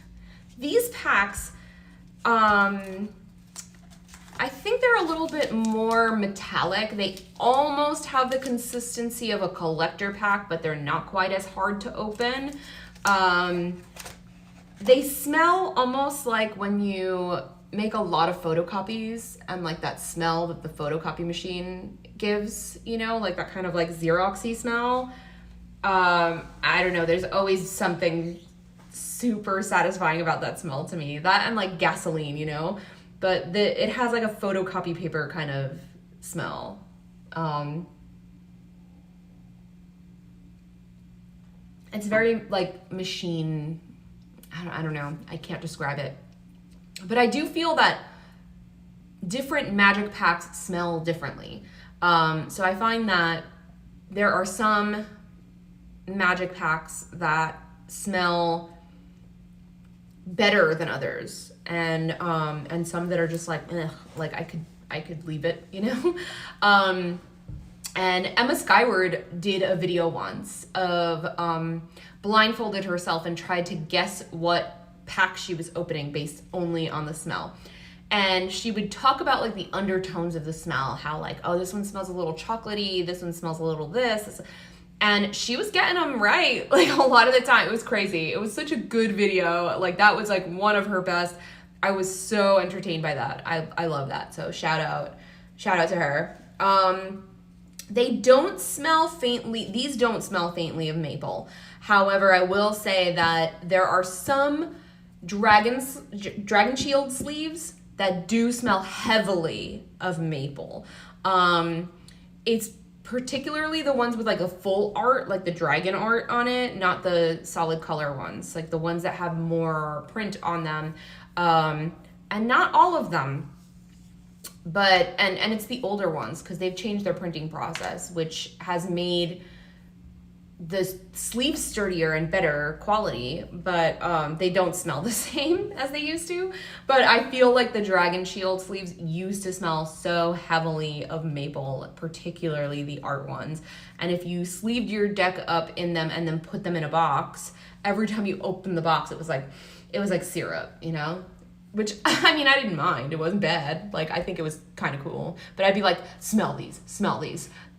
these packs, I think they're a little bit more metallic. They almost have the consistency of a collector pack, but they're not quite as hard to open. They smell almost like when you make a lot of photocopies and like that smell that the photocopy machine gives, you know, like that kind of like Xeroxy smell. I don't know, there's always something super satisfying about that smell to me. That and like gasoline, you know, but it has like a photocopy paper kind of smell. It's very like machine, I don't know, I can't describe it. But I do feel that different magic packs smell differently. So I find that there are some magic packs that smell better than others, and some that are just like, ugh, like I could leave it, you know. And Emma Skyward did a video once of blindfolded herself and tried to guess what pack she was opening based only on the smell. And she would talk about like the undertones of the smell, how like, oh, this one smells a little chocolatey, this one smells a little this. And she was getting them right like a lot of the time. It was crazy. It was such a good video. Like that was like one of her best. I was so entertained by that. I love that. So shout out to her. They don't smell faintly. These don't smell faintly of maple. However, I will say that there are some Dragon Shield sleeves that do smell heavily of maple. It's particularly the ones with like a full art, like the dragon art on it, not the solid color ones, like the ones that have more print on them. And not all of them, but, and it's the older ones because they've changed their printing process, which has made the sleeves sturdier and better quality, but they don't smell the same as they used to. But I feel like the Dragon Shield sleeves used to smell so heavily of maple, particularly the art ones. And if you sleeved your deck up in them and then put them in a box, every time you opened the box, it was like syrup, you know? Which, I mean, I didn't mind. It wasn't bad. Like, I think it was kind of cool. But I'd be like, smell these.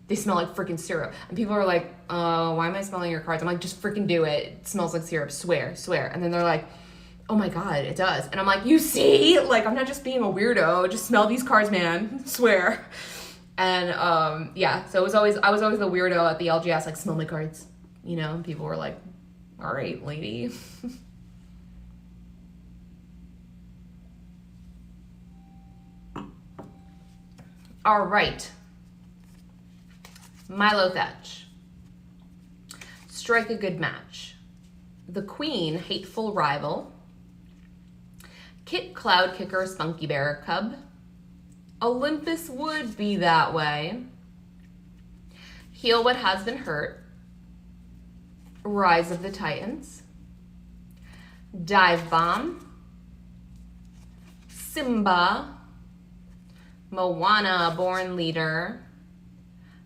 They smell like freaking syrup. And people are like, why am I smelling your cards? I'm like, just freaking do it. It smells like syrup. Swear. And then they're like, oh my God, it does. And I'm like, you see? Like, I'm not just being a weirdo. Just smell these cards, man. Swear. And yeah, so I was always the weirdo at the LGS, like, smell my cards. You know, and people were like, all right, lady. All right. Milo Thatch. Strike a good match. The Queen, hateful rival. Kit Cloud Kicker, Spunky Bear Cub. Olympus would be that way. Heal what has been hurt. Rise of the Titans. Dive Bomb. Simba. Moana, Born Leader.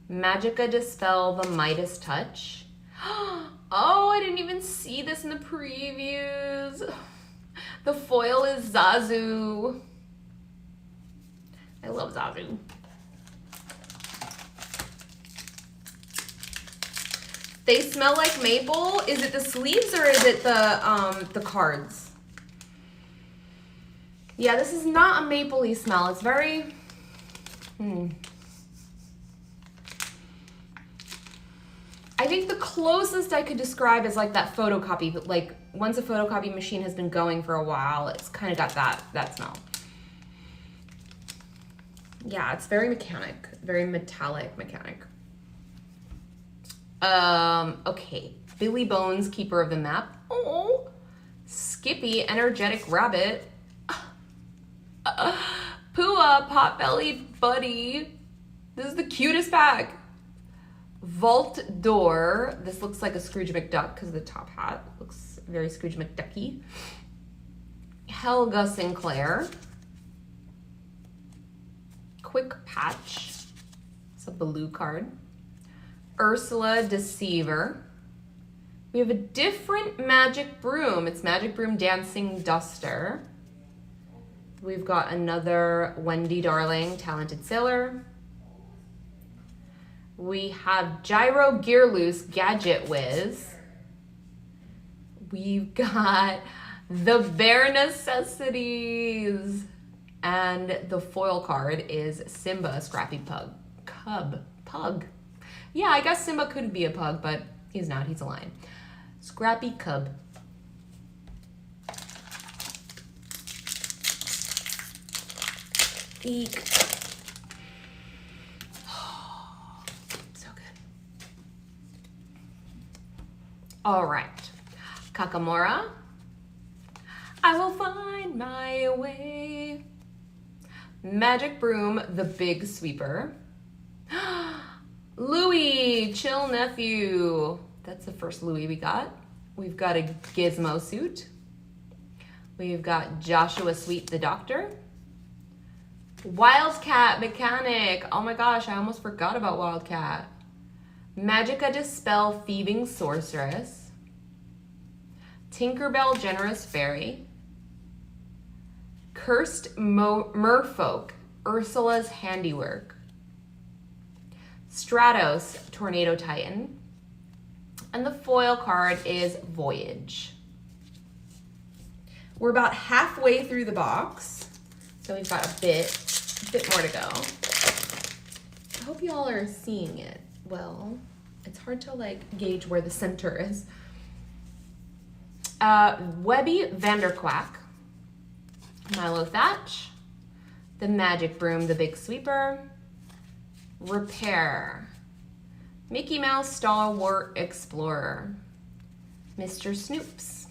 Magica Dispel the Midas Touch. Oh, I didn't even see this in the previews. The foil is Zazu. I love Zazu. They smell like maple. Is it the sleeves or is it the cards? Yeah, this is not a mapley smell. It's very I think the closest I could describe is like that photocopy, but like once a photocopy machine has been going for a while, it's kind of got that smell. Yeah, it's very mechanic, very metallic mechanic. Okay, Billy Bones, Keeper of the Map. Oh, Skippy, Energetic Rabbit. Pua, Potbelly Buddy. This is the cutest pack. Vault Door. This looks like a Scrooge McDuck because of the top hat. Looks very Scrooge McDucky. Helga Sinclair. Quick Patch. It's a blue card. Ursula Deceiver. We have a different Magic Broom. It's Magic Broom Dancing Duster. We've got another Wendy Darling, Talented Sailor. We have Gyro Gear Loose, Gadget Whiz. We've got the Bare Necessities. And the foil card is Simba, Scrappy Pug. Yeah, I guess Simba could be a pug, but he's not, he's a lion. Scrappy Cub. Eek. So good. All right. Kakamora. I will find my way. Magic Broom, the Big Sweeper. Louie, Chill Nephew. That's the first Louie we got. We've got a Gizmo Suit. We've got Joshua Sweet the Doctor. Wildcat Mechanic. Oh my gosh, I almost forgot about Wildcat. Magica Dispel Thieving Sorceress. Tinkerbell Generous Fairy. Cursed Merfolk, Ursula's Handiwork. Stratos, Tornado Titan. And the foil card is Voyage. We're about halfway through the box, so we've got a bit more to go. I hope you all are seeing it well. It's hard to like gauge where the center is. Webby Vanderquack. Milo Thatch, the Magic Broom, the Big Sweeper, Repair, Mickey Mouse Stalwart Explorer, Mr. Snoops,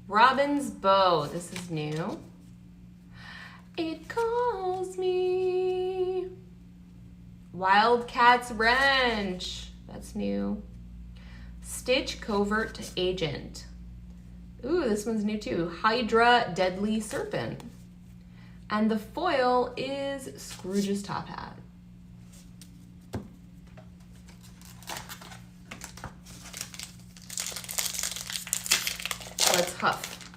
Robin's Bow, this is new, It Calls Me, Wildcat's Wrench, that's new, Stitch Covert Agent, ooh, this one's new too. Hydra Deadly Serpent. And the foil is Scrooge's Top Hat. Let's huff.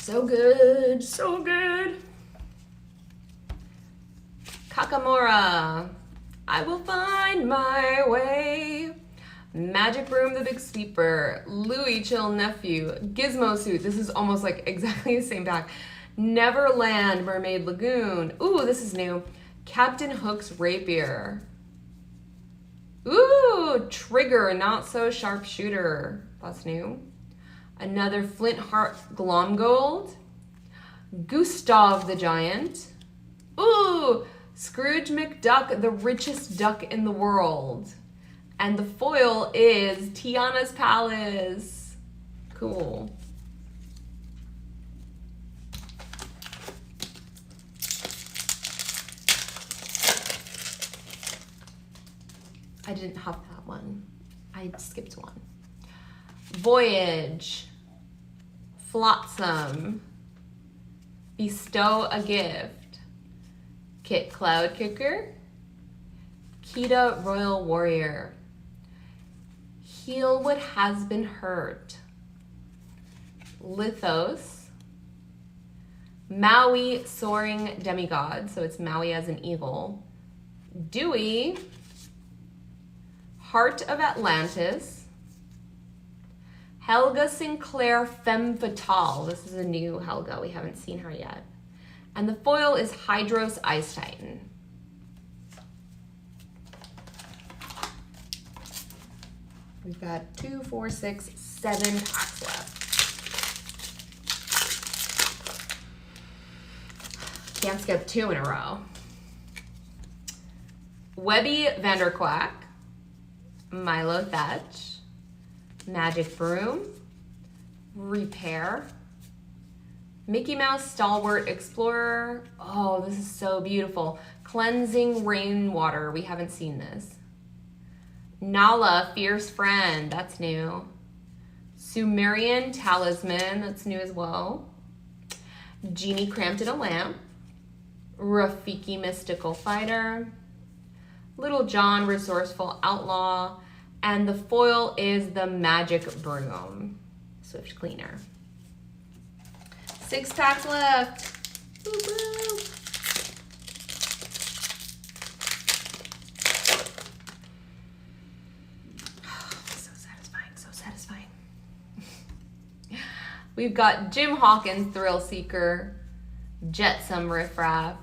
So good, so good. Kakamora. I will find my way. Magic Broom, the Big Sweeper, Louie, Chill Nephew, Gizmo Suit. This is almost like exactly the same pack. Neverland, Mermaid Lagoon. Ooh, this is new. Captain Hook's Rapier. Ooh, Trigger, Not So Sharp Shooter. That's new. Another Flint Heart Glomgold. Gustav the Giant. Ooh, Scrooge McDuck, the richest duck in the world. And the foil is Tiana's Palace. Cool. I didn't huff that one. I skipped one. Voyage. Flotsam. Bestow a Gift. Kit Cloud Kicker. Kita Royal Warrior. Heal What Has Been Hurt. Lithos. Maui Soaring Demigod, so it's Maui as an eagle. Dewey. Heart of Atlantis. Helga Sinclair Femme Fatale. This is a new Helga. We haven't seen her yet. And the foil is Hydros Ice Titan. We've got 2, 4, 6, 7 packs left. Can't skip 2 in a row. Webby Vanderquack, Milo Thatch, Magic Broom, Repair, Mickey Mouse Stalwart Explorer. Oh, this is so beautiful. Cleansing Rainwater. We haven't seen this. Nala Fierce Friend. That's new. Sumerian Talisman. That's new as well. Genie Cramped in a Lamp. Rafiki Mystical Fighter. Little John Resourceful Outlaw. And the foil is the Magic Broom. Swift Cleaner. 6 packs left. Woo-woo. So satisfying, so satisfying. We've got Jim Hawkins Thrill Seeker, Jetsam Riffraff.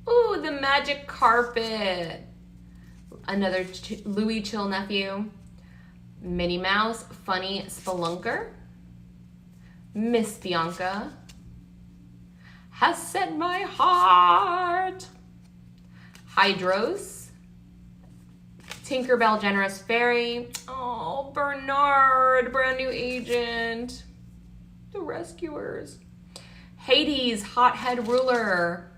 Ooh, the Magic Carpet. Another Louis Chill Nephew. Minnie Mouse Funny Spelunker. Miss Bianca. Has Set My Heart. Hydros. Tinkerbell Generous Fairy. Oh, Bernard, brand new agent. The Rescuers. Hades Hothead Ruler.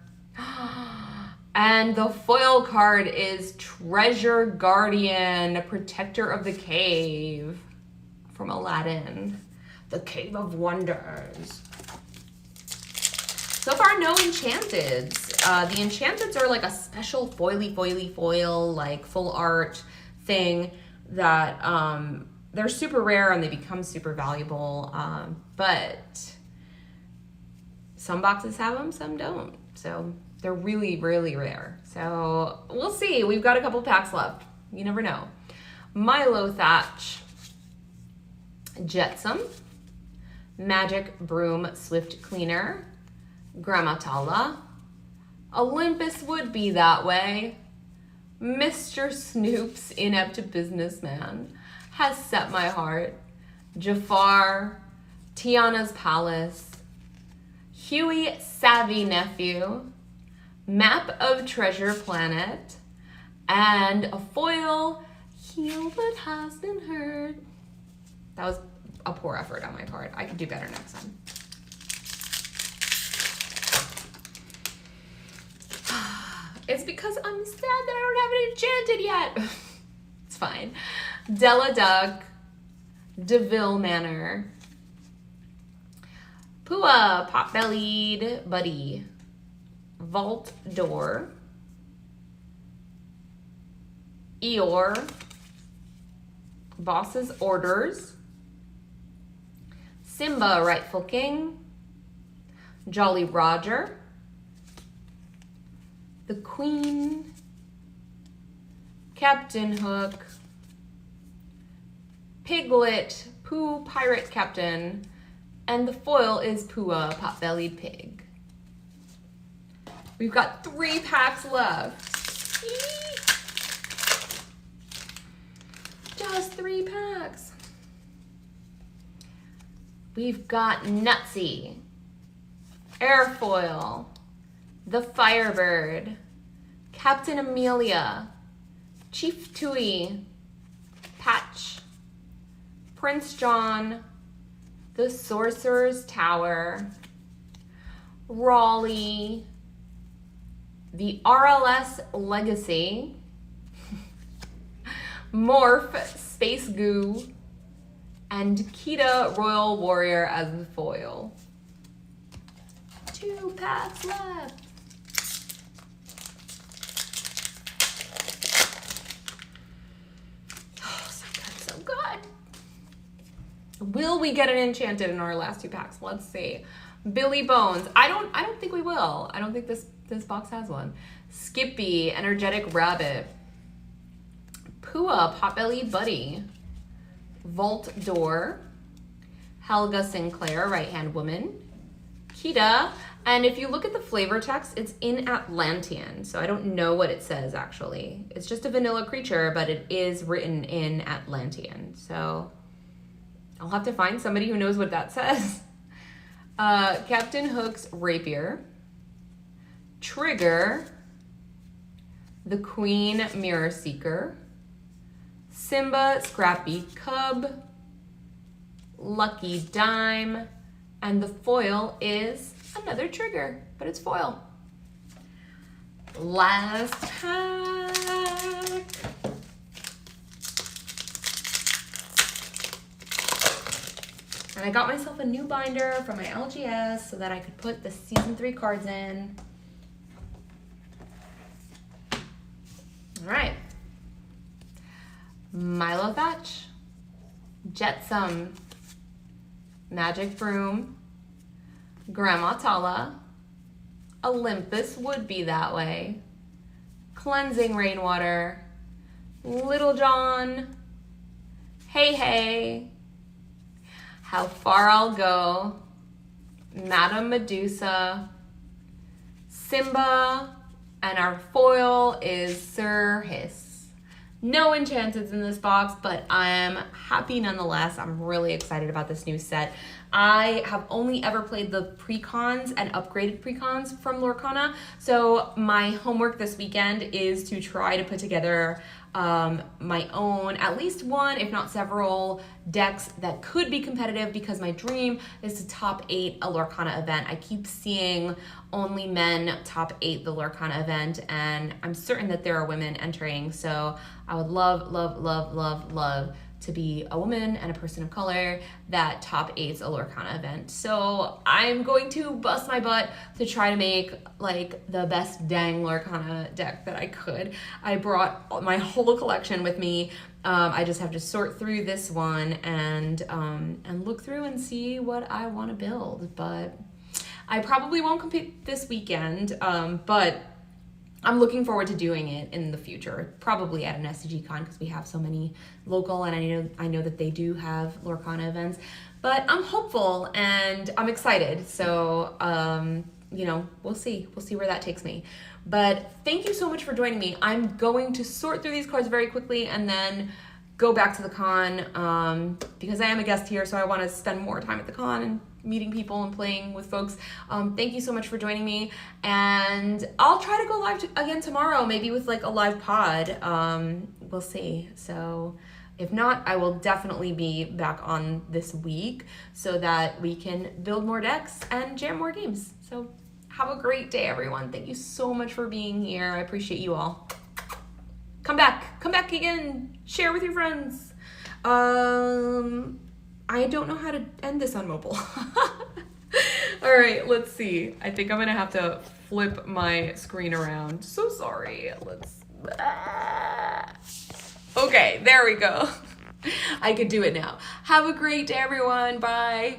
And the foil card is Treasure Guardian, Protector of the Cave from Aladdin. The Cave of Wonders. So far, no enchanteds. The enchanteds are like a special foily foil, like full art thing that they're super rare and they become super valuable. But some boxes have them, some don't. So they're really, really rare. So we'll see. We've got a couple packs left. You never know. Milo Thatch. Jetsam. Magic Broom Swift Cleaner. Grammatala. Olympus Would Be That Way. Mr. Snoop's Inept Businessman. Has Set My Heart. Jafar. Tiana's Palace. Huey Savvy Nephew. Map of Treasure Planet. And a foil, Heal But Has Been Hurt. That was a poor effort on my part. I could do better next time. It's because I'm sad that I don't have it enchanted yet. It's fine. Della Duck. DeVille Manor. Pua Pot-Bellied Buddy. Vault Door. Eeyore. Boss's Orders. Simba Rightful King. Jolly Roger. The Queen. Captain Hook. Piglet Pooh Pirate Captain. And the foil is Pua Pot-Bellied Pig. We've got 3 packs left. Eee! Just 3 packs. We've got Nutsy, Airfoil, the Firebird, Captain Amelia, Chief Tui, Patch, Prince John, the Sorcerer's Tower, Raleigh, the RLS Legacy, Morph Space Goo, and Kita Royal Warrior as the foil. 2 packs left. Oh, so good, so good. Will we get an enchanted in our last 2 packs? Let's see. Billy Bones. I don't think we will. I don't think this box has one. Skippy, Energetic Rabbit. Pua, Potbelly Buddy. Vault Door. Helga Sinclair, Right Hand Woman. Kita, And if you look at the flavor text, it's in Atlantean. So I don't know what it says actually. It's just a vanilla creature, but it is written in Atlantean. So I'll have to find somebody who knows what that says. Captain Hook's Rapier. Trigger. The Queen Mirror Seeker. Simba Scrappy Cub. Lucky Dime. And the foil is another trigger, but it's foil. Last pack. And I got myself a new binder from my LGS so that I could put the season 3 cards in. All right. Milo Thatch, Jetsam, Magic Broom, Grandma Tala, Olympus Would Be That Way, Cleansing Rainwater, Little John, Hey Hey, How Far I'll Go, Madame Medusa, Simba, and our foil is Sir Hiss. No enchanteds in this box, but I am happy nonetheless. I'm really excited about this new set. I have only ever played the precons and upgraded precons from Lorcana, so my homework this weekend is to try to put together my own, at least one, if not several, decks that could be competitive, because my dream is to top 8 a Lorcana event. I keep seeing only men top 8 the Lorcana event, and I'm certain that there are women entering, so I would love, love, love, love, love to be a woman and a person of color that top 8's a Lorcana event. So I'm going to bust my butt to try to make like the best dang Lorcana deck that I could. I brought my whole collection with me. I just have to sort through this one and look through and see what I want to build. But I probably won't compete this weekend, but I'm looking forward to doing it in the future, probably at an SCG Con, because we have so many local, and I know that they do have Lorcana events. But I'm hopeful and I'm excited. So we'll see where that takes me. But thank you so much for joining me. I'm going to sort through these cards very quickly and then go back to the con, because I am a guest here, so I want to spend more time at the con and meeting people and playing with folks. Thank you so much for joining me, and I'll try to go live again tomorrow, maybe with like a live pod. We'll see. So if not, I will definitely be back on this week so that we can build more decks and jam more games. So have a great day, everyone. Thank you so much for being here. I appreciate you all. Come back again, share with your friends. I don't know how to end this on mobile. All right, let's see. I think I'm gonna have to flip my screen around. So sorry. Okay, there we go. I could do it now. Have a great day, everyone. Bye.